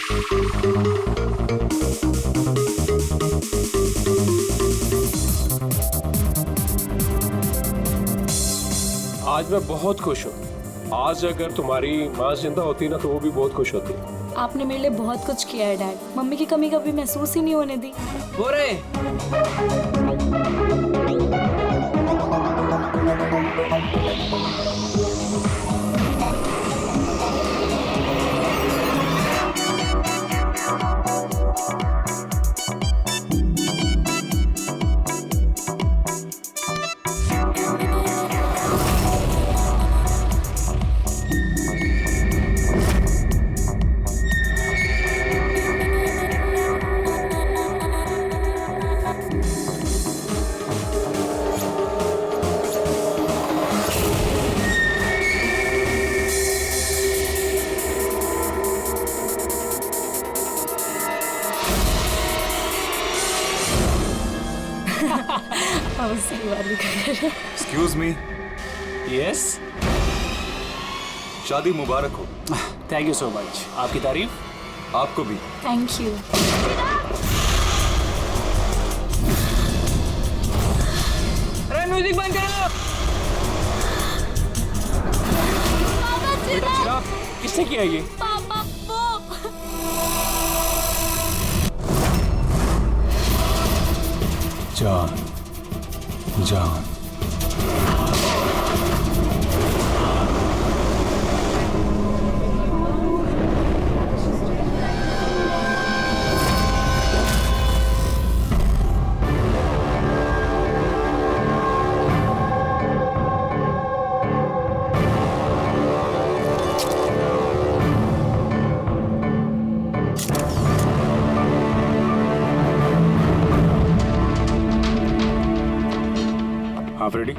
आज मैं बहुत खुश हूँ। आज अगर तुम्हारी माँ जिंदा होती ना तो वो भी बहुत खुश होती। आपने मेरे लिए बहुत कुछ किया है डैड। मम्मी की कमी कभी महसूस ही नहीं होने दी। हो रहे एक्सक्यूज मी। यस, शादी मुबारक हो। Thank you so much. आपकी तारीफ। आपको भी। Thank you. अरे म्यूजिक बंद करो। बेटा चिराग, किसने किया ये? पापा वो जान जान आप रेडी?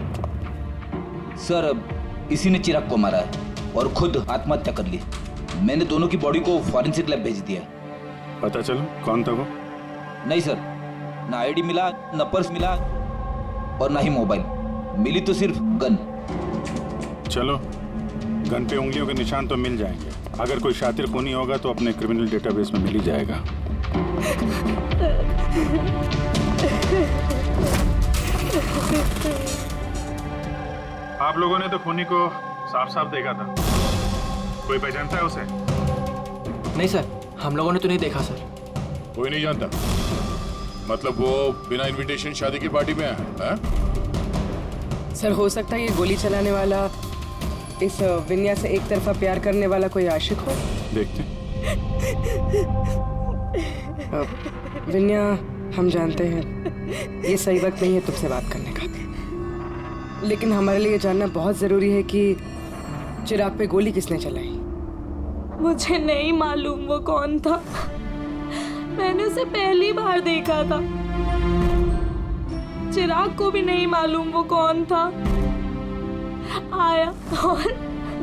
सर अब इसी ने चिराग को मारा है और खुद आत्महत्या कर ली। मैंने दोनों की बॉडी को फॉरेंसिक लैब भेज दिया है। पता चलो कौन था वो? नहीं सर, ना आईडी मिला, ना पर्स मिला और ना ही मोबाइल मिली, तो सिर्फ गन। चलो, गन पे उंगलियों के निशान तो मिल जाएंगे। अगर कोई शातिर खूनी होगा तो अपने क्रिमिनल डेटाबेस में मिल ही जाएगा। आप लोगों ने तो खूनी को साफ साफ देखा था। कोई पहचानता है उसे? नहीं सर, हम लोगों ने तो नहीं देखा सर। कोई नहीं जानता? मतलब वो बिना इनविटेशन शादी की पार्टी में आया है? सर हो सकता है ये गोली चलाने वाला इस विन्या से एक तरफा प्यार करने वाला कोई आशिक हो। देखते। विन्या, हम जानते हैं ये सही वक्त नहीं है तुमसे बात करने का, लेकिन हमारे लिए जानना बहुत जरूरी है कि चिराग पे गोली किसने चलाई। मुझे नहीं मालूम वो कौन था। मैंने उसे पहली बार देखा था। चिराग को भी नहीं मालूम वो कौन था। आया और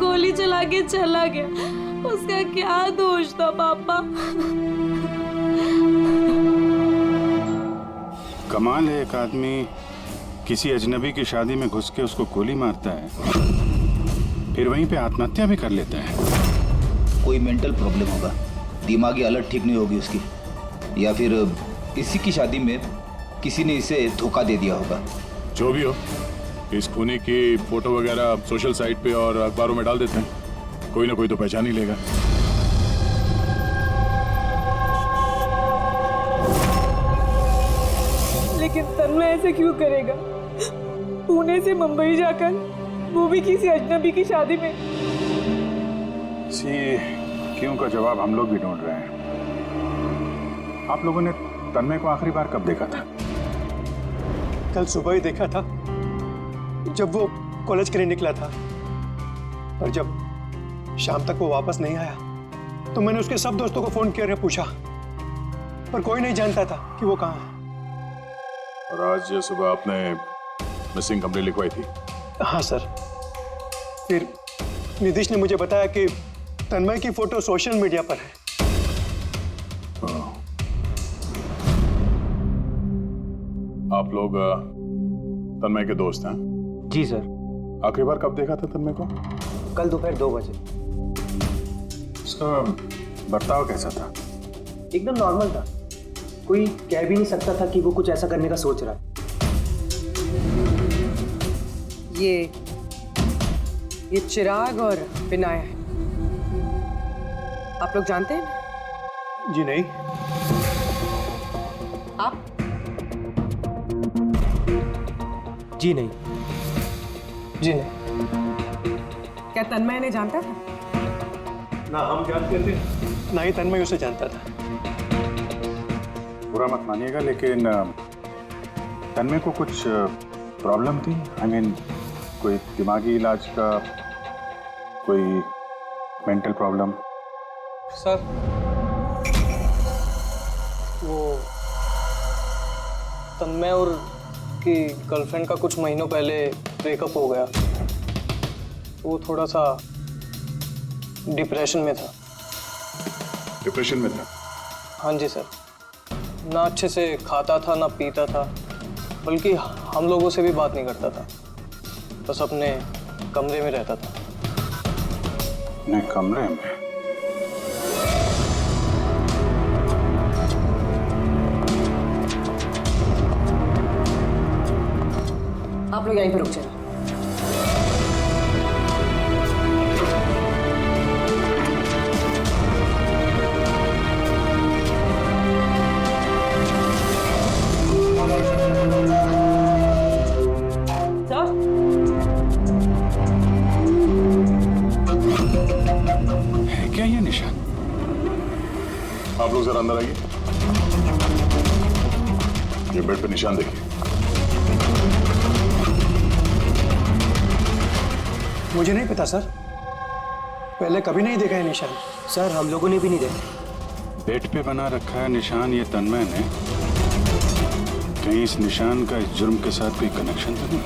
गोली चला के चला गया। उसका क्या दोष था पापा? कमाल है, एक आदमी किसी अजनबी की शादी में घुस के उसको गोली मारता है, फिर वहीं पे आत्महत्या भी कर लेता है। कोई मेंटल प्रॉब्लम होगा, दिमागी हालत ठीक नहीं होगी उसकी, या फिर इसी की शादी में किसी ने इसे धोखा दे दिया होगा। जो भी हो, इस खूनी की फोटो वगैरह सोशल साइट पे और अखबारों में डाल देते हैं। कोई ना कोई तो पहचान ही लेगा। लेकिन तन्मय ऐसे क्यों करेगा? पुणे से मुंबई जाकर, वो भी किसी अजनबी की शादी में। इसी क्यों का जवाब हम लोग भी ढूंढ रहे हैं। आप लोगों ने तन्मय को आखिरी बार कब देखा था? कल सुबह ही देखा था, जब वो कॉलेज के लिए निकला था। पर जब शाम तक वो वापस नहीं आया तो मैंने उसके सब दोस्तों को फोन किया, पूछा, पर कोई नहीं जानता था कि वो कहाँ है। और आज सुबह आपने मिसिंग कंप्लेंट लिखवाई थी? हाँ सर। फिर निधिश ने मुझे बताया कि तन्मय की फोटो सोशल मीडिया पर है। आप लोग तन्मय के दोस्त हैं? जी सर। आखिरी बार कब देखा था तन्मय को? कल दोपहर 2 बजे। उसका बर्ताव कैसा था? एकदम नॉर्मल था। कोई कह भी नहीं सकता था कि वो कुछ ऐसा करने का सोच रहा है। ये चिराग और विनाया है, आप लोग जानते हैं? जी नहीं। आप? जी नहीं। जी नहीं। क्या तन्मय ने जानता था? ना हम जानते थे, ना ही तन्मय उसे जानता था। बुरा मत मानिएगा, लेकिन तन्मय को कुछ प्रॉब्लम थी। आई मीन कोई दिमागी इलाज का, कोई मेंटल प्रॉब्लम? सर वो तन्मय और की गर्लफ्रेंड का कुछ महीनों पहले ब्रेकअप हो गया। वो थोड़ा सा डिप्रेशन में था। डिप्रेशन में था? हाँ जी सर। ना अच्छे से खाता था ना पीता था, बल्कि हम लोगों से भी बात नहीं करता था, बस अपने कमरे में रहता था। अपने कमरे में? आप लोग यहीं पर रुक जाओ। है क्या ये निशान? आप लोग जरा अंदर आइए। ये बेड पे निशान देखिए। मुझे नहीं पता सर, पहले कभी नहीं देखा है निशान। सर हम लोगों ने भी नहीं देखा। बेड पे बना रखा है निशान ये तन्मय ने। कहीं इस निशान का इस जुर्म के साथ कोई कनेक्शन तो नहीं?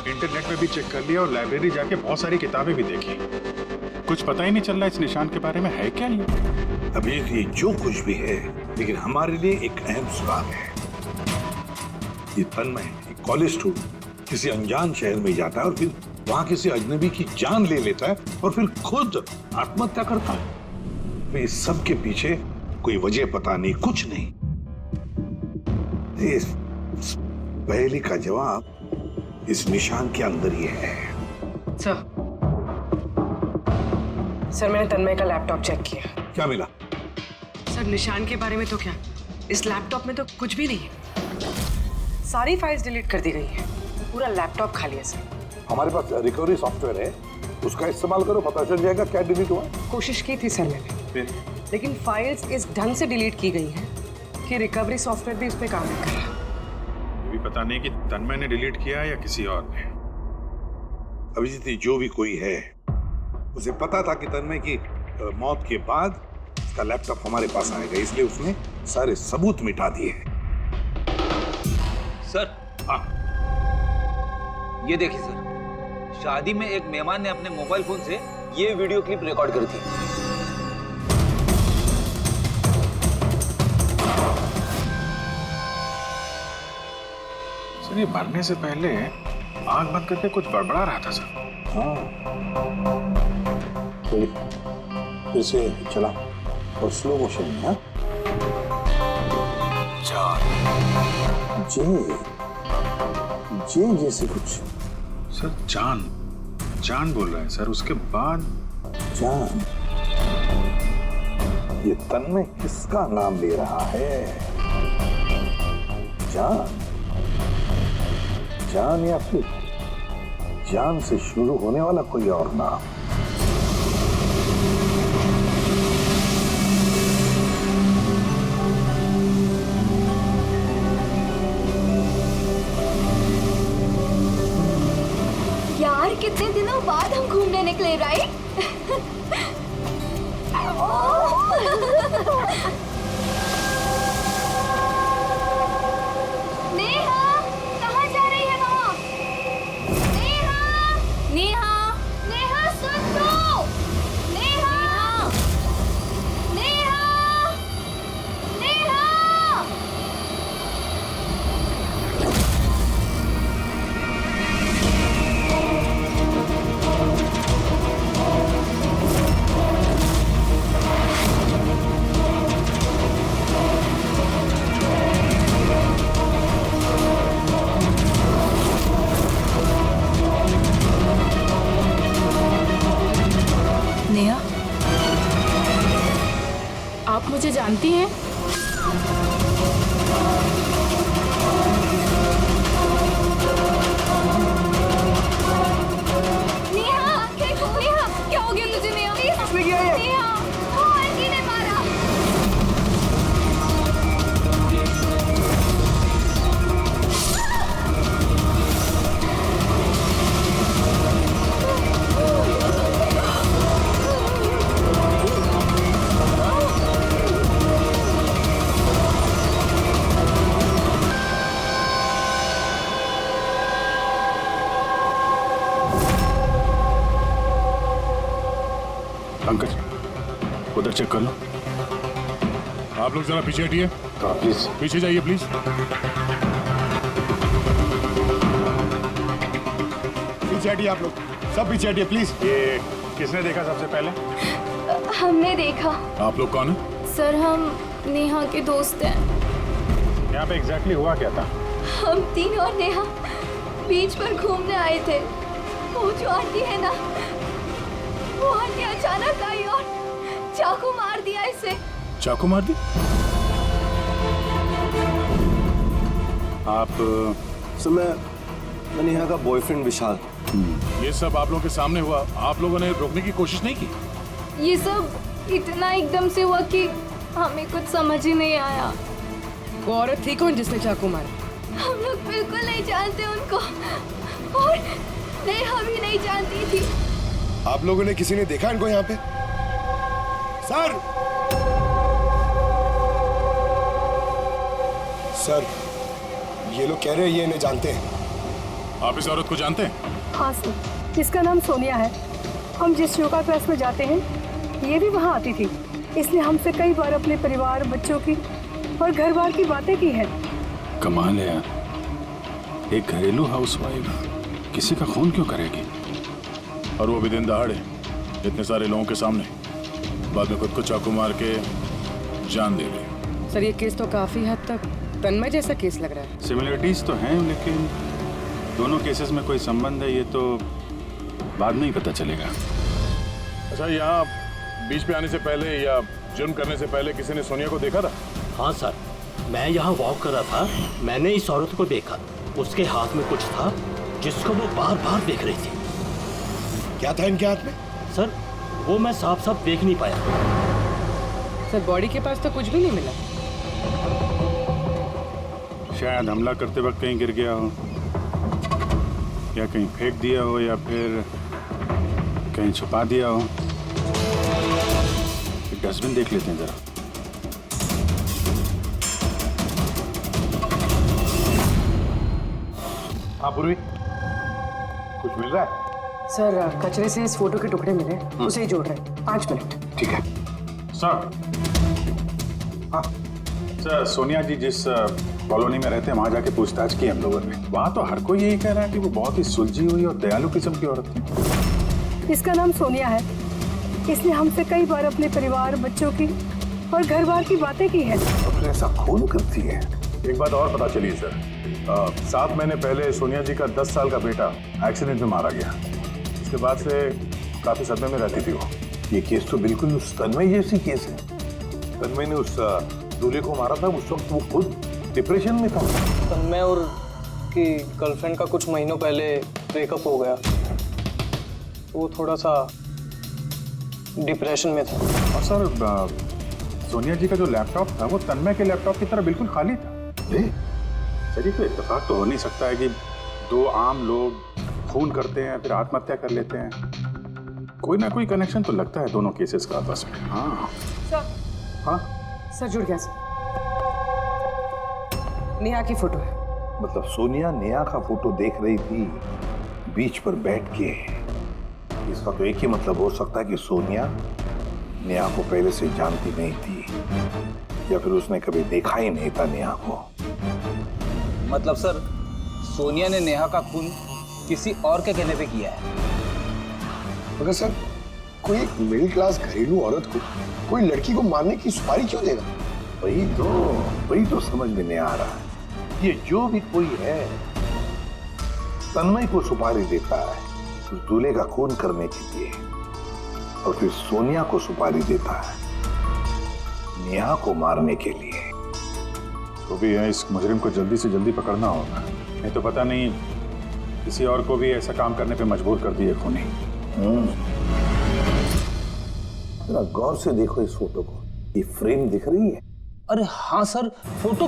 इंटरनेट में भी चेक कर लिया और लाइब्रेरी जाके बहुत सारी किताबें भी देखी। कुछ पता ही नहीं चल रहा इस निशान के बारे में। है क्या ये? अभी ये जो कुछ भी है, लेकिन हमारे लिए एक अहम सवाल है। ये तन्मय एक कॉलेज स्टूडेंट किसी अनजान शहर में जाता है और फिर वहां किसी अजनबी की जान ले लेता है और फिर खुद आत्महत्या करता है। तो इस सब के पीछे कोई वजह पता नहीं, कुछ नहीं। इस पहेली का जवाब इस निशान के अंदर ही है। सर मैंने तन्मय का लैपटॉप चेक किया। क्या मिला? सर निशान के बारे में तो क्या, इस लैपटॉप में तो कुछ भी नहीं है। सारी फाइल्स डिलीट कर दी गई है, पूरा लैपटॉप खाली है सर। हमारे पास रिकवरी सॉफ्टवेयर है, उसका इस्तेमाल करो, पता चल जाएगा क्या डिलीट हुआ। कोशिश की थी सर मैंने, लेकिन फाइल्स इस ढंग से डिलीट की गई हैं कि रिकवरी सॉफ्टवेयर भी उस पर काम नहीं कर रहा। भी पता नहीं कि तन्मय ने डिलीट किया या किसी और ने। अभिजीत जो भी कोई है, उसे पता था कि तन्मय की मौत के बाद उसका लैपटॉप हमारे पास आएगा, इसलिए उसने सारे सबूत मिटा दिए। सर हाँ, ये देखिए सर, शादी में एक मेहमान ने अपने मोबाइल फोन से ये वीडियो क्लिप रिकॉर्ड करी थी। सर ये मरने से पहले आंख बंद करके कुछ बड़बड़ा रहा था सर। हाँ, फिर से चला और स्लो मोशन में। हाँ, जे जैसे कुछ। सर जान जान बोल रहा है सर, उसके बाद जान। ये तन्मय किसका नाम ले रहा है? जान, जान या फिर जान से शुरू होने वाला कोई और नाम? यार कितने दिनों बाद हम घूमने निकले, राइट? नेहा, कहाँ जा रही है माँ? नेहा, नेहा, नेहा सुन तो। नेहा, नेहा, नेहा। मॉनिटर चेक कर लो। आप लोग जरा पीछे हटिए। तो प्लीज पीछे जाइए प्लीज। पीछे हटिए आप लोग, सब पीछे हटिए प्लीज। ये किसने देखा सबसे पहले? हमने देखा। आप लोग कौन है? सर हम नेहा के दोस्त हैं। यहाँ पे एग्जैक्टली हुआ क्या था? हम तीन और नेहा बीच पर घूमने आए थे। वो जो आंटी है ना, वो आंटी अचानक आई और चाकू मार दिया इसे। चाकू मार दी? आप सर मैं नेहा का बॉयफ्रेंड विशाल। ये सब आप लोगों के सामने हुआ, आप लोगों ने रोकने की कोशिश नहीं की? ये सब इतना एकदम से हुआ कि हमें कुछ समझ ही नहीं आया। वो औरत थी कौन जिसने चाकू मारा? हम लोग बिल्कुल नहीं जानते उनको और नेहा भी नहीं जानती थी। आप लोगों ने किसी ने देखा इनको यहाँ पे? सर सर ये लोग कह रहे हैं ये इन्हें जानते हैं। आप इस औरत को जानते हैं? हाँ सर, इसका नाम सोनिया है। हम जिस योगा क्लास में जाते हैं ये भी वहाँ आती थी, इसलिए हमसे कई बार अपने परिवार, बच्चों की और घर बार की बातें की है। कमाल है यार, एक घरेलू हाउसवाइफ किसी का खून क्यों करेगी? और वो भी दिन दहाड़े, इतने सारे लोगों के सामने, बाद में खुद को चाकू मार के जान दे दी। सर ये केस तो काफी हद तक तन्मय जैसा केस लग रहा है। सिमिलरिटीज तो हैं, लेकिन दोनों केसेस में कोई संबंध है ये तो बाद में ही पता चलेगा। अच्छा, यहाँ बीच पे आने से पहले या जुर्म करने से पहले किसी ने सोनिया को देखा था? हाँ सर, मैं यहाँ वॉक कर रहा था, मैंने इस औरत को देखा। उसके हाथ में कुछ था जिसको वो बार बार देख रही थी। क्या था इनके हाथ में? सर वो मैं साफ साफ देख नहीं पाया। सर बॉडी के पास तो कुछ भी नहीं मिला। शायद हमला करते वक्त कहीं गिर गया हो, या कहीं फेंक दिया हो, या फिर कहीं छुपा दिया हो। डस्टबिन देख लेते हैं जरा। हाँ पूर्वी, कुछ मिल रहा है? सर कचरे से इस फोटो के टुकड़े मिले, उसे ही जोड़ रहे। 5 मिनट। ठीक है सर। हाँ सर, सोनिया जी जिस कॉलोनी में रहते हैं वहाँ जाके पूछताछ की हम लोगों ने। वहाँ तो हर कोई यही कह रहा है कि वो बहुत ही सुलझी हुई और दयालु किस्म की औरत थी। इसका नाम सोनिया है, इसलिए हमसे कई बार अपने परिवार, बच्चों की और घर बार की बातें की है। तो ऐसा खून करती है? एक बात और पता चली सर, 7 महीने पहले सोनिया जी का 10 साल का बेटा एक्सीडेंट में मारा गया। उसके बाद से काफी सदमे में रहती थी वो। ये केस तो बिल्कुल उस तन्मय जैसी केस है। तन्मय ने उस दूल्हे को मारा था, उस वक्त वो खुद डिप्रेशन में था। तन्मय और की गर्लफ्रेंड का कुछ महीनों पहले ब्रेकअप हो गया, वो थोड़ा सा डिप्रेशन में था। और सर सोनिया जी का जो लैपटॉप था वो तन्मय के लैपटॉप की तरह बिल्कुल खाली था। सर ये तो इत्तेफाक तो हो नहीं सकता है कि 2 आम लोग खून करते हैं फिर आत्महत्या कर लेते हैं। कोई ना कोई कनेक्शन तो लगता है दोनों केसेस का आपस में। हाँ सर। हाँ सर जुड़ गया सर। नेहा की फोटो है। मतलब सोनिया नेहा का फोटो देख रही थी बीच पर बैठ के। इसका तो एक ही मतलब हो सकता है कि सोनिया नेहा को पहले से जानती नहीं थी, या फिर उसने कभी देखा ही नहीं था नेहा को। मतलब सर, सोनिया ने नेहा का खून किसी और के कहने पे किया है। मगर सर, कोई एक मिडिल क्लास घरेलू औरत को कोई लड़की को मारने की सुपारी क्यों देगा? वही तो समझ में नहीं आ रहा है। ये जो भी कोई है तन्मय को सुपारी देता है उस दूल्हे का खून करने के लिए, और फिर सोनिया को सुपारी देता है नेहा को मारने के लिए। तो भी है, इस मुजरिम को जल्दी से जल्दी पकड़ना होगा, नहीं तो पता नहीं किसी और को भी ऐसा काम करने पे मजबूर कर दिए खूनी। जरा गौर से देखो इस फोटो को, ये फ्रेम दिख रही है? अरे हाँ सर, फोटो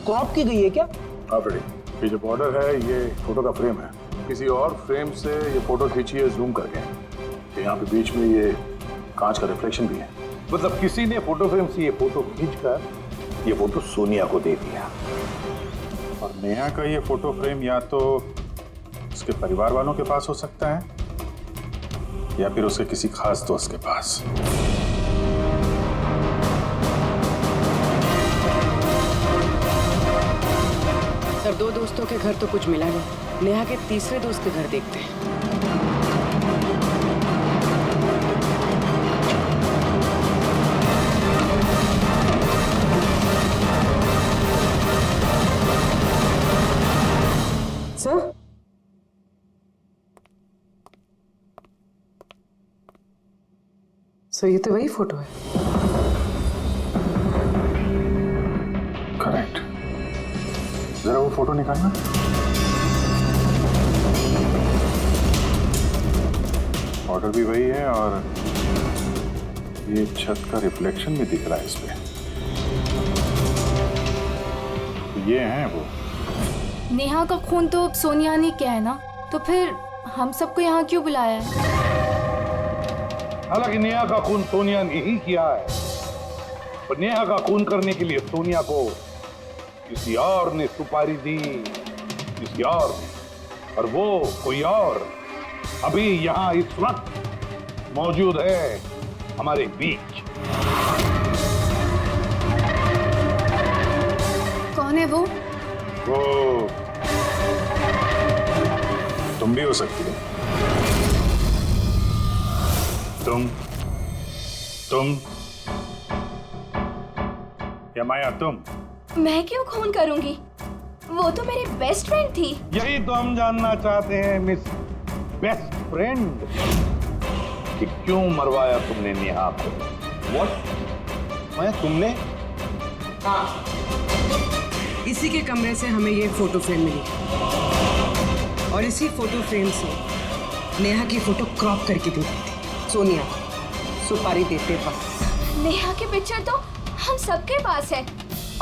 क्रॉप की गई है क्या? हाँ बेटी, ये जो बॉर्डर है ये फोटो का फ्रेम है। किसी और फ्रेम से ये फोटो खींची है जूम करके। यहाँ पे बीच में ये कांच का रिफ्लेक्शन भी है। मतलब किसी ने फोटो फ्रेम से ये फोटो खींचकर ये फोटो सोनिया को दे दिया। और नेहा का ये फोटो फ्रेम या तो उसके परिवार वालों के पास हो सकता है या फिर उसके किसी खास दोस्त के पास। दो दोस्तों के घर तो कुछ मिला नहीं। नेहा के तीसरे दोस्त के घर देखते हैं। सर, सर ये तो वही फोटो है। करेक्ट। जरा वो फोटो निकालना। ऑर्डर भी वही है और ये छत का रिफ्लेक्शन भी दिख रहा है इस पे। ये है वो। नेहा का खून तो सोनिया ने किया है ना, तो फिर हम सबको यहाँ क्यों बुलाया है? हालांकि नेहा का खून सोनिया ने ही किया है, पर नेहा का खून करने के लिए सोनिया को किसी और ने सुपारी दी, किसी और ने, और वो कोई और अभी यहाँ इस वक्त मौजूद है हमारे बीच। कौन है वो? तुम भी हो सकती हो। तुम या माया तुम? मैं क्यों खून करूंगी? वो तो मेरी बेस्ट फ्रेंड थी। यही तो हम जानना चाहते हैं मिस बेस्ट फ्रेंड, कि क्यों मरवाया तुमने नेहा को? व्हाट? माया तुमने? हाँ, इसी के कमरे से हमें ये फोटो फ्रेम मिली और इसी फोटो फ्रेम से नेहा की फोटो क्रॉप करके दी थी सोनिया को सुपारी देते वक्त। नेहा की पिक्चर तो हम सबके पास है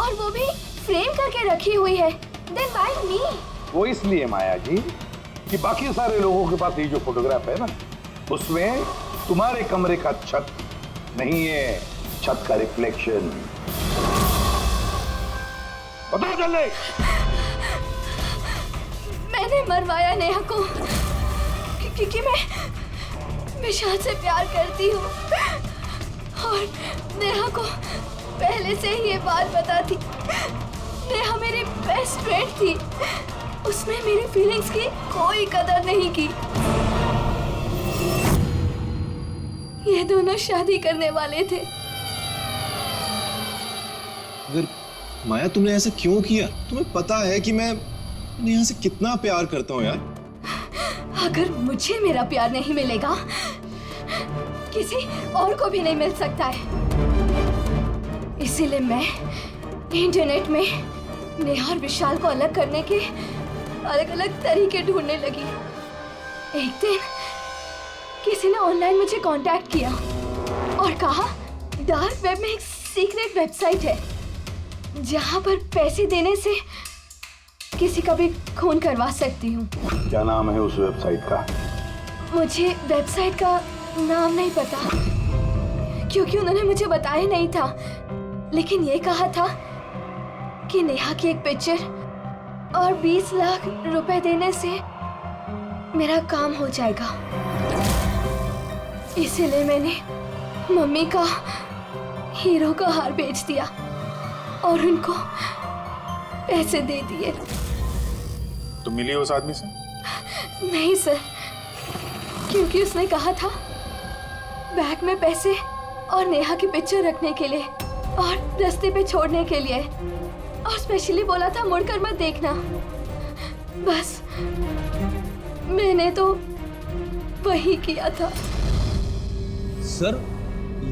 और वो भी फ्रेम करके रखी हुई है। Then why me? वो इसलिए माया जी कि बाकी सारे लोगों के पास ये जो फोटोग्राफ है ना, उसमें तुम्हारे कमरे का छत नहीं है, छत का रिफ्लेक्शन। बताओ जल्दी। मैंने मरवाया नेहा को क्योंकि मैं विशाल से प्यार करती हूँ और नेहा को पहले से ही ये बात पता थी। नेहा मेरी बेस्ट फ्रेंड थी, उसने मेरी फीलिंग्स की कोई कदर नहीं की। ये दोनों शादी करने वाले थे। अगर माया तुमने ऐसा क्यों किया? तुम्हें पता है कि मैं नेहा से कितना प्यार करता हूँ यार। अगर मुझे मेरा प्यार नहीं मिलेगा, किसी और को भी नहीं मिल सकता है। इसीलिए मैं इंटरनेट में नेहा और विशाल को अलग करने के अलग अलग तरीके ढूंढने लगी। एक दिन किसी ने ऑनलाइन मुझे कांटेक्ट किया और कहा डार्क वेब में एक सीक्रेट वेबसाइट है जहां पर पैसे देने से किसी का भी खून करवा सकती हूँ। क्या नाम है उस वेबसाइट का? मुझे वेबसाइट का नाम नहीं पता क्योंकि उन्होंने मुझे बताया नहीं था, लेकिन ये कहा था कि नेहा की एक पिक्चर और 20 लाख रुपए देने से मेरा काम हो जाएगा। इसीलिए मैंने मम्मी का हीरो का हार बेच दिया और उनको पैसे दे दिए। तुम मिली उस आदमी से? नहीं सर, क्योंकि उसने कहा था बैग में पैसे और नेहा की पिक्चर रखने के लिए और रास्ते पे छोड़ने के लिए, और स्पेशली बोला था मुड़कर मत देखना। बस मैंने तो वही किया था। सर,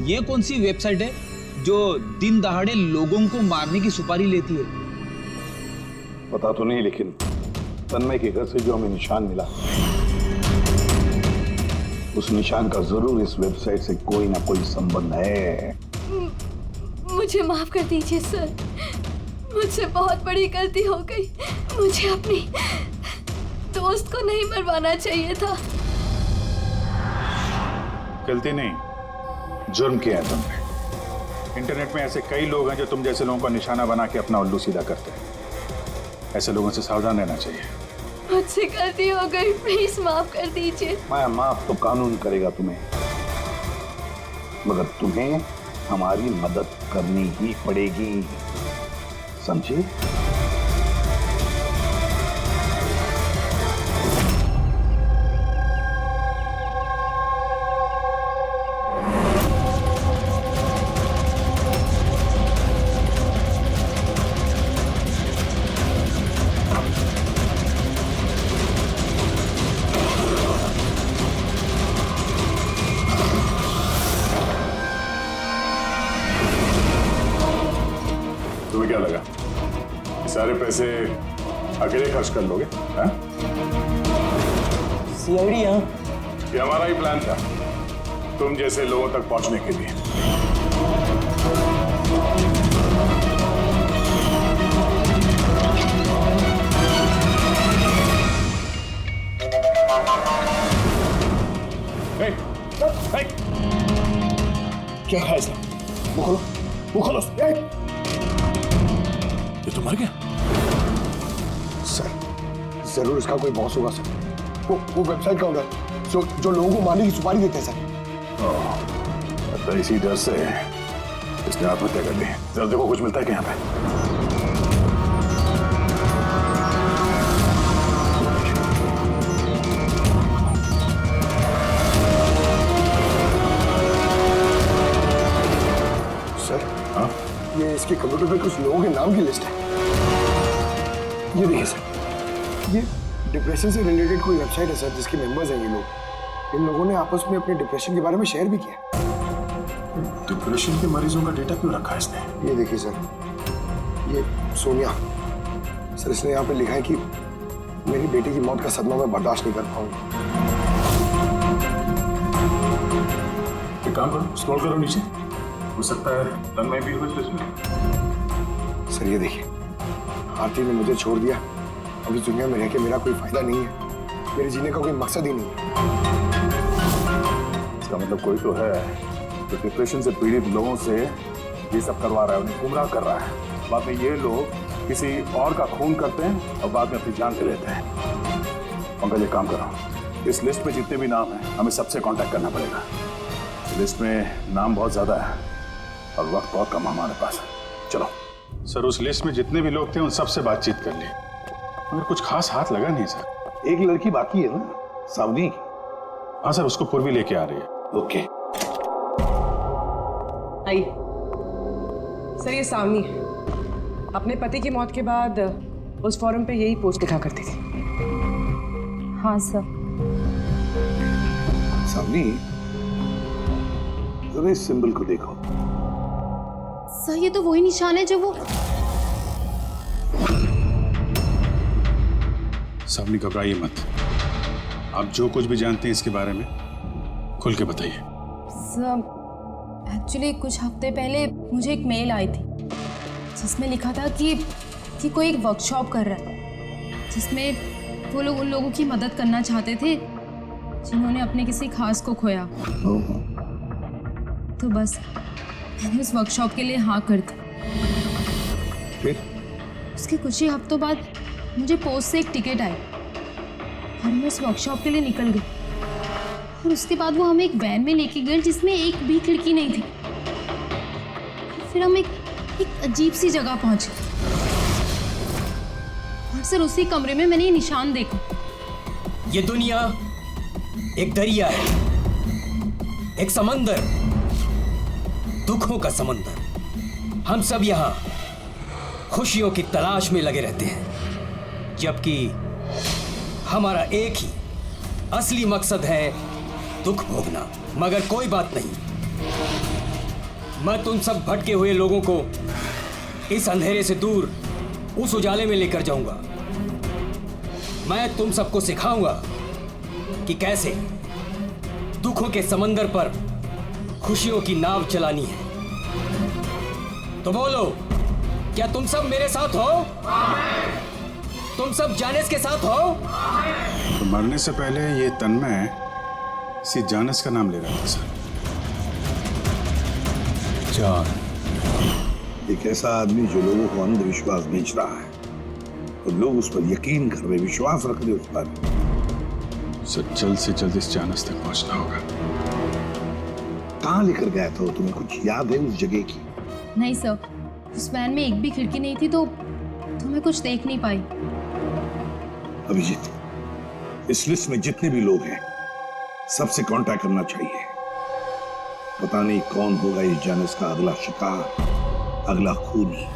ये कौन सी वेबसाइट है जो दिन दहाड़े लोगों को मारने की सुपारी लेती है? पता तो नहीं, लेकिन तन्मय के घर से जो हमें निशान मिला, उस निशान का जरूर इस वेबसाइट से कोई ना कोई संबंध है। मुझे माफ कर दीजिए सर, मुझसे बहुत बड़ी गलती हो गई। मुझे अपनी दोस्त को नहीं मरवाना चाहिए था। गलती नहीं, जुर्म किया है तुमने। इंटरनेट में ऐसे कई लोग हैं जो तुम जैसे लोगों का निशाना बना के अपना उल्लू सीधा करते हैं। ऐसे लोगों से सावधान रहना चाहिए। मुझसे गलती हो गई, प्लीज माफ कर दीजिए। माया, माफ तो कानून करेगा तुम्हें, मगर तुम्हें हमारी मदद करनी ही पड़ेगी, समझे? सारे पैसे अकेले खर्च कर लोगे? हाँ? सीआईडी यहाँ? ये हमारा ही प्लान था, तुम जैसे लोगों तक पहुंचने के लिए। क्या है इसका? वो खोलो। ये तो मर गया। सर, जरूर इसका कोई बॉस होगा सर। वो वेबसाइट का ओनर जो लोगों को मारने की सुपारी देते हैं सर। तो इसी डर से इसने आत्महत्या कर ली। जरा देखो कुछ मिलता है क्या यहाँ पे? ये इसके कंप्यूटर पे कुछ लोगों के नाम की लिस्ट है। ये देखिए सर, ये डिप्रेशन से रिलेटेड कोई वेबसाइट है सर, जिसके मेंबर्स हैं ये लोग। इन लोगों ने आपस में अपने डिप्रेशन के बारे में शेयर भी किया। डिप्रेशन के मरीजों का डेटा क्यों रखा है इसने? ये देखिए सर, ये सोनिया सर, इसने यहाँ पे लिखा है कि मेरी बेटी की मौत का सदमा मैं बर्दाश्त नहीं कर पाऊंगा। एक काम करो, स्क्रॉल करो नीचे, हो सकता है तन्मय भी हो इस लिस्ट में। सर ये देखिए, आरती ने मुझे छोड़ दिया। अब इस दुनिया में रह के मेरा कोई फायदा नहीं है, मेरे जीने का कोई मकसद ही नहीं है। इसका मतलब कोई तो है जो डिप्रेशन से पीड़ित लोगों से ये सब करवा रहा है, उन्हें गुमराह कर रहा है। बाद में ये लोग किसी और का खून करते हैं और बाद में अपनी जान ले लेते हैं। पंकज एक काम करो, इस लिस्ट में जितने भी नाम हैं हमें सबसे कांटेक्ट करना पड़ेगा। लिस्ट में नाम बहुत ज्यादा है और वक्त बहुत कम हमारे पास। चलो सर, उस लिस्ट में जितने भी लोग थे उन सबसे बातचीत कर ली, मगर कुछ खास हाथ लगा नहीं सर। एक लड़की बाकी है ना, सावनी? हाँ सर, उसको पूर्वी लेके आ रही है। ओके। आई सर, ये सावनी है। अपने पति की मौत के बाद उस फोरम पे यही पोस्ट लिखा करती थी। हाँ सर। सावनी, जरा इस सिंबल को देखो। सर, ये तो वही निशान है जो वो... सावनी, घबराइए मत। आप जो कुछ भी जानते हैं इसके बारे में खुल के बताइए। सर, एक्चुअली कुछ हफ्ते पहले मुझे एक मेल आई थी जिसमें लिखा था कि कोई एक वर्कशॉप कर रहा है जिसमें वो लोग उन लोगों की मदद करना चाहते थे जिन्होंने अपने किसी खास को खोया। तो बस मैंने उस वर्कशॉप के लिए हाँ कर दी। फिर उसके कुछ ही हफ्तों बाद मुझे पोस्ट से एक टिकट आई और मैं उस वर्कशॉप के लिए निकल गई। और उसके बाद वो हमें एक वैन में लेके गए जिसमें एक भी खिड़की नहीं थी। फिर हम एक अजीब सी जगह पहुंचे और सर उसी कमरे में मैंने ये निशान देखा। ये दुनिया एक दरिया है, एक समंदर, दुखों का समंदर। हम सब यहाँ खुशियों की तलाश में लगे रहते हैं, जबकि हमारा एक ही असली मकसद है दुख भोगना। मगर कोई बात नहीं, मैं तुम सब भटके हुए लोगों को इस अंधेरे से दूर उस उजाले में लेकर जाऊंगा। मैं तुम सबको सिखाऊंगा कि कैसे दुखों के समंदर पर खुशियों की नाव चलानी है। तो बोलो, क्या तुम सब मेरे साथ हो? तुम सब जानिस के साथ हो? तो मरने से पहले ये तन्मय इसी जानिस का नाम ले रहा था सर। जान, एक ऐसा आदमी जो लोगों को अंधविश्वास बेच रहा है और लोग उस पर यकीन कर रहे, विश्वास रख रहे उस पर। सर, जल्द से जल्द इस जानिस तक पहुंचना होगा। कहाँ लेकर गया था? तुम्हें कुछ याद है उस जगह की? नहीं सर, उस वैन में एक भी खिड़की नहीं थी तो मैं कुछ देख नहीं पाई। अभिजीत, इस लिस्ट में जितने भी लोग हैं सबसे कांटेक्ट करना चाहिए। पता नहीं कौन होगा इस जानिस का अगला शिकार, अगला खूनी।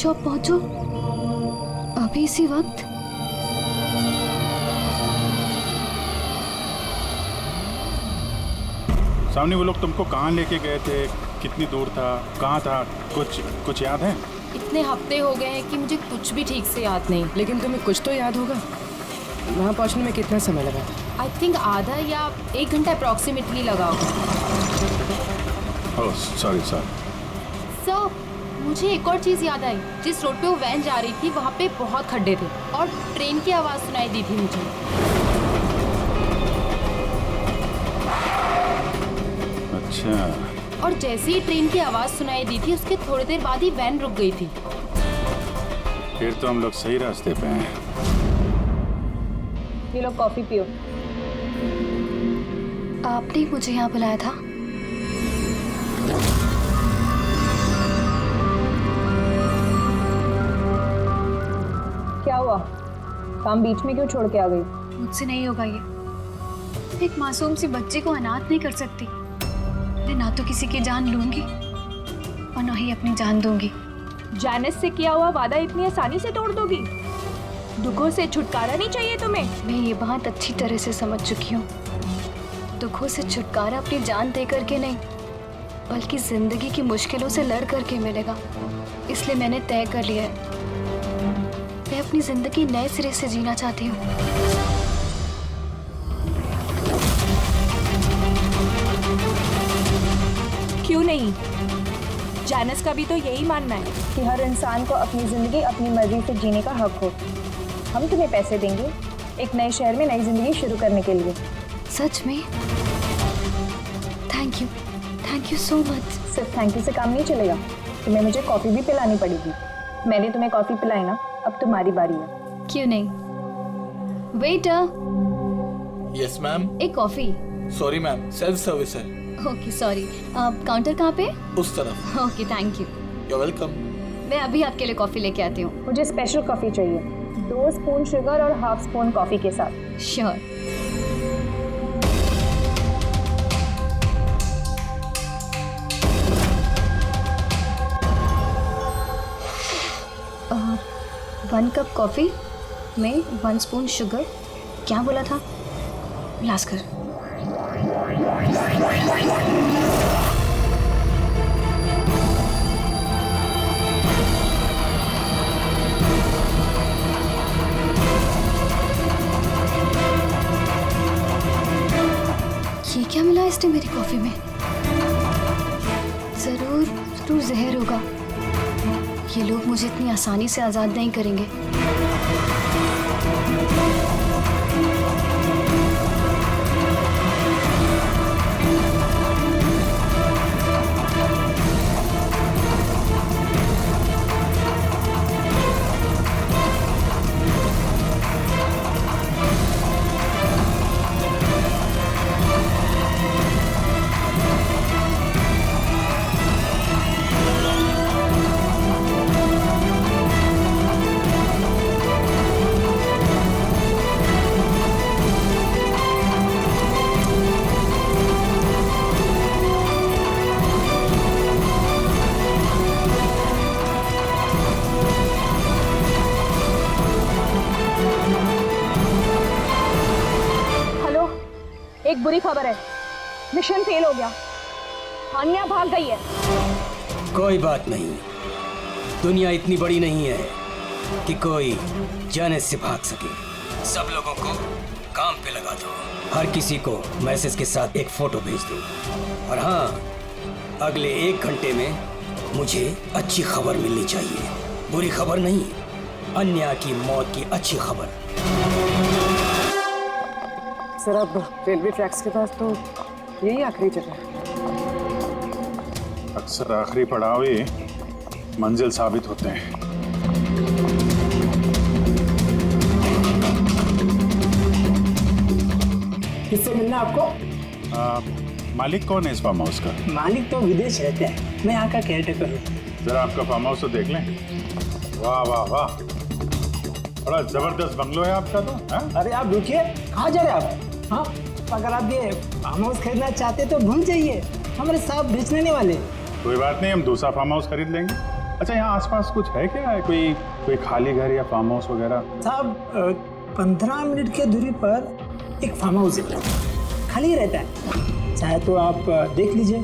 शॉप पहुंचो अभी इसी वक्त? सामने वो लोग तुमको कहाँ लेके गए थे, कितनी दूर था, कहाँ था, कुछ याद है? इतने हफ्ते हो गए हैं कि मुझे कुछ भी ठीक से याद नहीं। लेकिन तुम्हें कुछ तो याद होगा। वहाँ पहुँचने में कितना समय लगा था? आई थिंक आधा या 1 घंटा अप्रॉक्सीमेटली लगा होगा। Oh sorry. सर, मुझे एक और चीज़ याद आई। जिस रोड पे वो वैन जा रही थी वहाँ पे बहुत खड्डे थे और ट्रेन की आवाज़ सुनाई दी थी मुझे। अच्छा। और जैसे ही ट्रेन की आवाज़ सुनाई दी थी उसके थोड़ी देर बाद ही वैन रुक गई थी। फिर तो हम लोग सही रास्ते पे हैं। ये लो कॉफ़ी पियो। आपने मुझे यहाँ बुलाया था? क्या हुआ? काम बीच में क्यों छोड़ के आ गई? मुझसे नहीं होगा ये। एक मासूम सी बच्ची को अनाथ नहीं कर सकती। मैं ना तो किसी की जान लूंगी और ना ही अपनी जान दूंगी। जैनिस से किया हुआ वादा इतनी आसानी से तोड़ दोगी? दुखों से छुटकारा नहीं चाहिए तुम्हें? मैं ये बहुत अच्छी तरह से समझ चुकी हूँ। दुखों से छुटकारा अपनी जान दे करके नहीं, बल्कि जिंदगी की मुश्किलों से लड़ करके मिलेगा। इसलिए मैंने तय कर लिया है, मैं अपनी जिंदगी नए सिरे से जीना चाहती हूँ। क्यों नहीं? जैनिस का भी तो यही मानना है कि हर इंसान को अपनी जिंदगी अपनी मर्जी से जीने का हक हो। हम तुम्हें पैसे देंगे एक नए शहर में नई जिंदगी शुरू करने के लिए। सच में? Thank you so much. सिर्फ थैंक यू से काम नहीं चलेगा, तुम्हें मुझे कॉफ़ी भी पिलानी पड़ेगी। मैंने तुम्हें कॉफ़ी पिलाई ना, अब तुम्हारी बारी है। क्यों नहीं? वेटर। Yes ma'am. एक coffee. Sorry ma'am, self service है। Okay sorry. काउंटर कहाँ पे? उस तरफ। Okay thank you. You welcome. मैं अभी आपके लिए कॉफ़ी लेके आती हूँ। मुझे स्पेशल कॉफ़ी चाहिए, 2 स्पून शुगर और हाफ स्पून कॉफ़ी के साथ। श्योर। वन कप कॉफ़ी में 1 स्पून शुगर। क्या बोला था? लास्कर। ये क्या मिला इसने मेरी कॉफी में? जरूर जहर होगा। ये लोग मुझे इतनी आसानी से आजाद नहीं करेंगे। एक बुरी खबर है, मिशन फेल हो गया। हानिया भाग गई है। कोई बात नहीं, दुनिया इतनी बड़ी नहीं है कि कोई जैनिस से भाग सके। सब लोगों को काम पे लगा दो, हर किसी को मैसेज के साथ एक फोटो भेज दो। और हाँ, अगले 1 घंटे में मुझे अच्छी खबर मिलनी चाहिए। बुरी खबर नहीं, अन्या की मौत की अच्छी खबर। सर अब रेलवे ट्रैक्स के पास तो यही आखिरी जगह है। अक्सर आखिरी पड़ाव ही मंजिल साबित होते हैं। किससे मिलना आपको? मालिक कौन है इस फार्म हाउस का? मालिक तो विदेश रहते हैं, मैं यहाँ का केयरटेकर हूँ। जरा आपका फार्म हाउस तो देख लें। वाह वाह वाह, बड़ा जबरदस्त बंगलो है आपका तो। हाँ? अरे आप रुकिए, कहाँ जा रहे आप? हाँ, अगर आप ये फार्म हाउस खरीदना चाहते तो भूल जाइए, हमारे साहब बेचने नहीं वाले। कोई बात नहीं, हम दूसरा फार्म हाउस खरीद लेंगे। अच्छा, यहाँ आसपास कुछ है क्या? कोई कोई खाली घर या फार्म हाउस वगैरह? साहब 15 मिनट की दूरी पर एक फार्म हाउस है, खाली रहता है, चाहे तो आप देख लीजिए।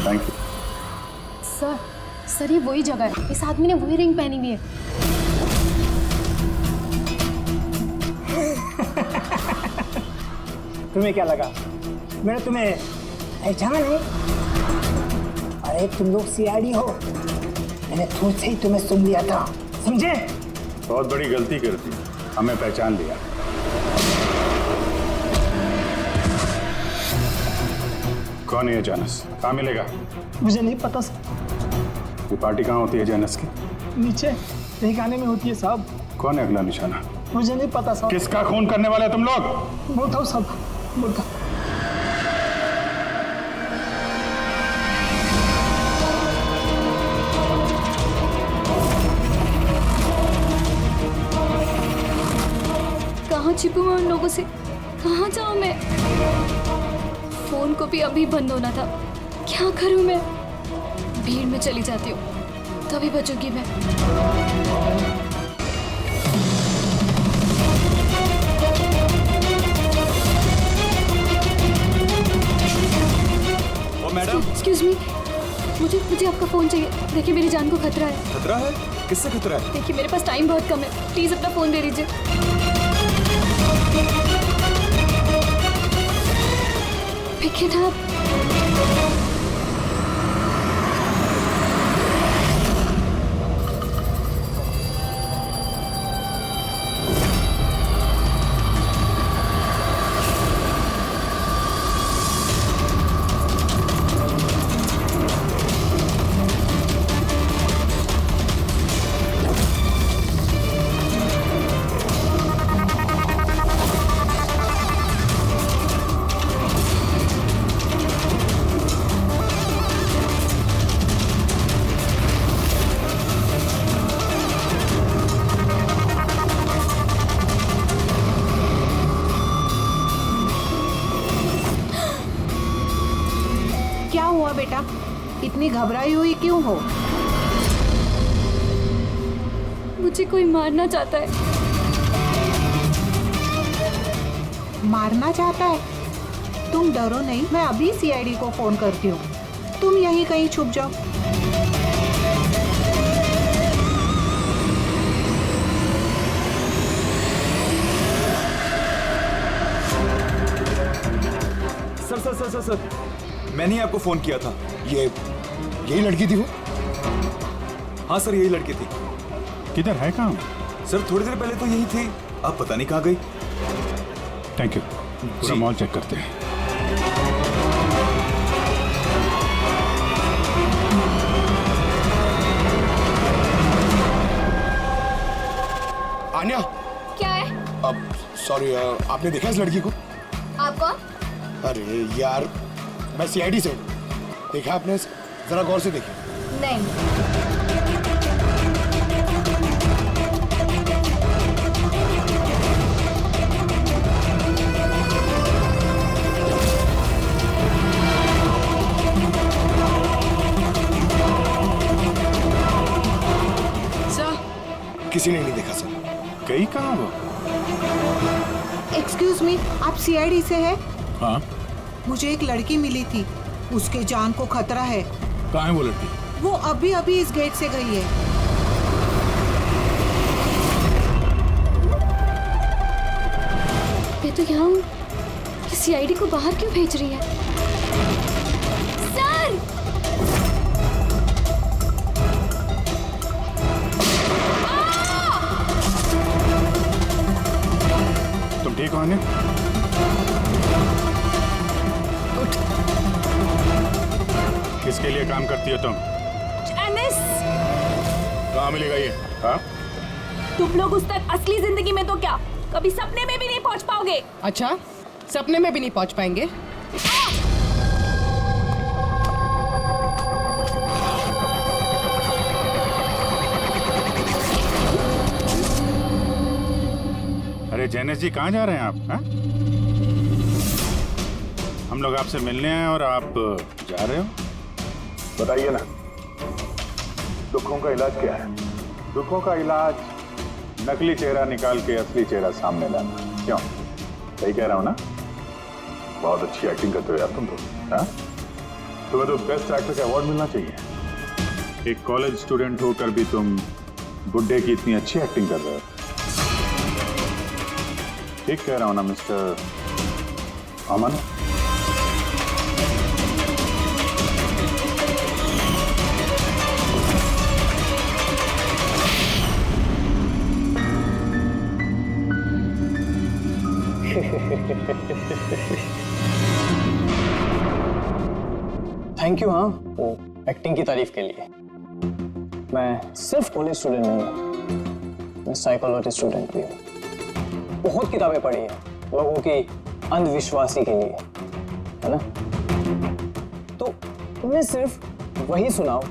Thank you. सर ये वही जगह है, इस आदमी ने वही रिंग पहनी हुई है। तुम्हें क्या लगा मैंने तुम्हें पहचाना नहीं? अरे तुम लोग सीआईडी हो, मैंने खुद से ही तुम्हें सुन लिया था, समझे? बहुत बड़ी गलती कर दी, हमें पहचान लिया। कौन है ये जानस? कहाँ मिलेगा? मुझे नहीं पता सर। ये पार्टी कहाँ होती है जानस की? नीचे तहखाने में होती है साहब। कौन है अगला निशाना? मुझे नहीं पता साहब। किसका खून करने वाले तुम लोग? बताओ साहब, बताओ। कहाँ छिपूं मैं उन लोगों से? कहाँ जाऊँ मैं? फोन को भी अभी बंद होना था, क्या करूँ मैं? भीड़ में चली जाती हूँ, तभी बचूंगी मैं। मैडम, एक्सक्यूज मी, मुझे आपका फोन चाहिए। देखिए मेरी जान को खतरा है। खतरा है? किससे खतरा है? देखिए मेरे पास टाइम बहुत कम है, प्लीज अपना फोन दे दीजिए। Pick it up. क्या हुआ बेटा, इतनी घबराई हुई क्यों हो? मुझे कोई मारना चाहता है। मारना चाहता है? तुम डरो नहीं, मैं अभी सीआईडी को फोन करती हूँ, तुम यहीं कहीं छुप जाओ। Sir sir sir sir sir, मैंने ही आपको फोन किया था। यही लड़की थी वो? हाँ सर, यही लड़की थी। किधर है? कहाँ? सर थोड़ी देर पहले तो यही थी, अब पता नहीं कहाँ गई। Thank you. पूरा मॉल चेक करते हैं। आन्या, क्या है? अब सॉरी, आपने देखा इस लड़की को? आप कौन? अरे यार, मैं सीआईडी से हूँ। देखा आपने? जरा गौर से देखिए। नहीं। किसी ने नहीं देखा सर। गई कहाँ वो? एक्सक्यूज मी, आप सीआईडी से है? हाँ। मुझे एक लड़की मिली थी, उसके जान को खतरा है। कहाँ है वो लड़की? वो अभी अभी इस गेट से गई है। मैं तो यहाँ हूँ, किसी आईडी को बाहर क्यों भेज रही है? सर! तुम ठीक हो आन्या? किसके लिए काम करती हो तुम? एनिस! कहाँ मिलेगा ये? हाँ? तुम लोग उस तक असली जिंदगी में तो क्या, कभी सपने में भी नहीं पहुंच पाओगे। अच्छा, सपने में भी नहीं पहुंच पाएंगे? अरे जैनेश जी, कहाँ जा रहे हैं आप? हाँ? लोग आपसे मिलने आए और आप जा रहे हो? बताइए ना, दुखों का इलाज क्या है? दुखों का इलाज नकली चेहरा निकाल के असली चेहरा सामने लाना। क्यों, सही कह रहा हूं ना? बहुत अच्छी एक्टिंग करते हो यार तुम तो। हाँ, तुम्हें तो बेस्ट एक्टर का अवार्ड मिलना चाहिए। एक कॉलेज स्टूडेंट होकर भी तुम बुड्ढे की इतनी अच्छी एक्टिंग कर रहे हो। ठीक कह रहा हूं ना मिस्टर अमन? Thank you. हाँ, वो एक्टिंग की तारीफ के लिए। मैं सिर्फ कॉलेज स्टूडेंट नहीं हूँ, मैं साइकोलॉजी स्टूडेंट भी हूँ। बहुत किताबें पढ़ी है लोगों की अंधविश्वासी के लिए, है ना? तो उन्हें सिर्फ वही सुनाओ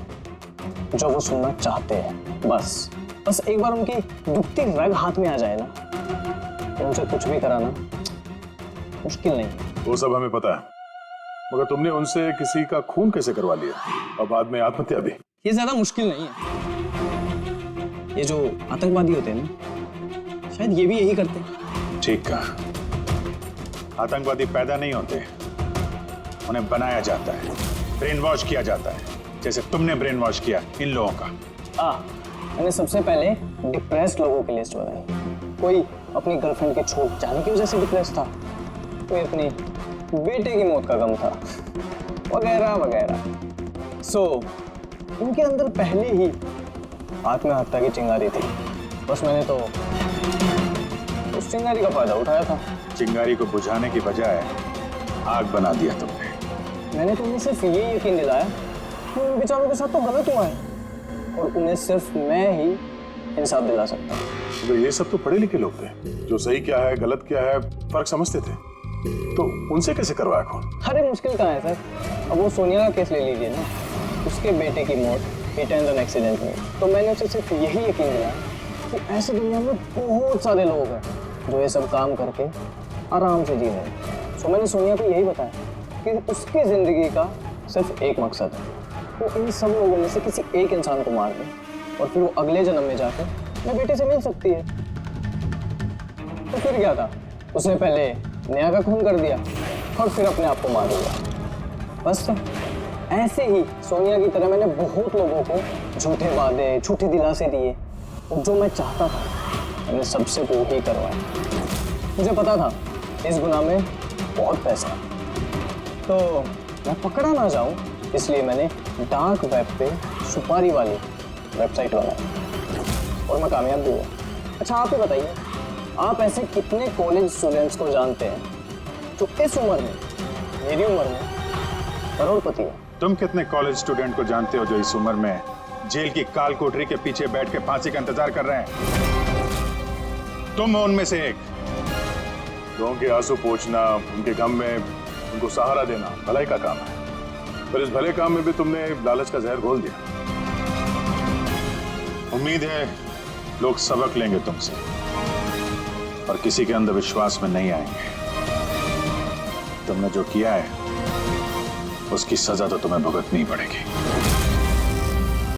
जो वो सुनना चाहते हैं। बस एक बार उनकी दुखती रग हाथ में आ जाए ना, तो उनसे कुछ भी कराना मुश्किल नहीं। वो सब हमें पता है, मगर तुमने उनसे किसी का खून कैसे करवा लिया और बाद में आत्महत्या भी? ये ज्यादा मुश्किल नहीं है। ये जो आतंकवादी होते हैं ना, शायद ये भी यही करते हैं। ठीक कहा। आतंकवादी पैदा नहीं होते, उन्हें बनाया जाता है, ब्रेन वॉश किया जाता है, जैसे तुमने ब्रेन वॉश किया इन लोगों का। मैंने सबसे पहले डिप्रेस्ड लोगों की लिस्ट बनाई। कोई अपनी गर्लफ्रेंड के छूट जाने की वजह से डिप्रेस था, कोई अपनी बेटे की मौत का गम था, वगैरह वगैरह। सो उनके अंदर पहले ही आत्महत्या की चिंगारी थी। बस मैंने तो उस चिंगारी का फायदा उठाया था। चिंगारी को बुझाने की बजाय आग बना दिया तुमने। मैंने तो उन्हें सिर्फ ये यकीन दिलाया कि उन बेचारों के साथ तो गलत हुआ है और उन्हें सिर्फ मैं ही इंसाफ दिला सकता हूँ। तो ये सब तो पढ़े लिखे लोग थे, जो सही क्या है गलत क्या है फर्क समझते थे, तो उनसे कैसे करवाया खून? अरे मुश्किल कहाँ है सर? अब वो सोनिया का केस ले लीजिए ना, उसके बेटे की मौत हिट एंड रन एक्सीडेंट में। तो मैंने उसे सिर्फ यही यकीन दिलाया कि ऐसे दुनिया में बहुत सारे लोग हैं जो ये सब काम करके आराम से जी रहे हैं। सो मैंने सोनिया को यही बताया कि उसकी जिंदगी का सिर्फ एक मकसद है, वो इन सब लोगों में से किसी एक इंसान को मार दे और फिर वो अगले जन्म में जाकर अपने बेटे से मिल सकती है। तो फिर क्या था, उसने पहले नेहा का खून कर दिया और फिर अपने आप को मार दिया। बस तो ऐसे ही सोनिया की तरह मैंने बहुत लोगों को झूठे वादे, झूठे दिलासे दिए और जो मैं चाहता था मैंने सबसे वो ही करवाया। मुझे पता था इस गुनाह में बहुत पैसा है, तो मैं पकड़ा ना जाऊं, इसलिए मैंने डार्क वेब पे सुपारी वाली वेबसाइट बनाई और मैं कामयाब भी हुआ। अच्छा आप ही बताइए, आप ऐसे कितने कॉलेज स्टूडेंट्स को जानते हैं जो इस उम्र में, मेरी उम्र में, करोड़पति है? तुम कितने कॉलेज स्टूडेंट को जानते हो जो इस उम्र में जेल की काल कोठरी के पीछे बैठ के फांसी का इंतजार कर रहे हैं? तुम हो उनमें से एक। लोगों के आंसू पोंछना, उनके गम में उनको सहारा देना भलाई का काम है, पर इस भले काम में भी तुमने लालच का जहर घोल दिया। उम्मीद है लोग सबक लेंगे तुमसे और किसी के अंदर विश्वास में नहीं आएंगे। तुमने जो किया है उसकी सजा तो तुम्हें भुगतनी पड़ेगी।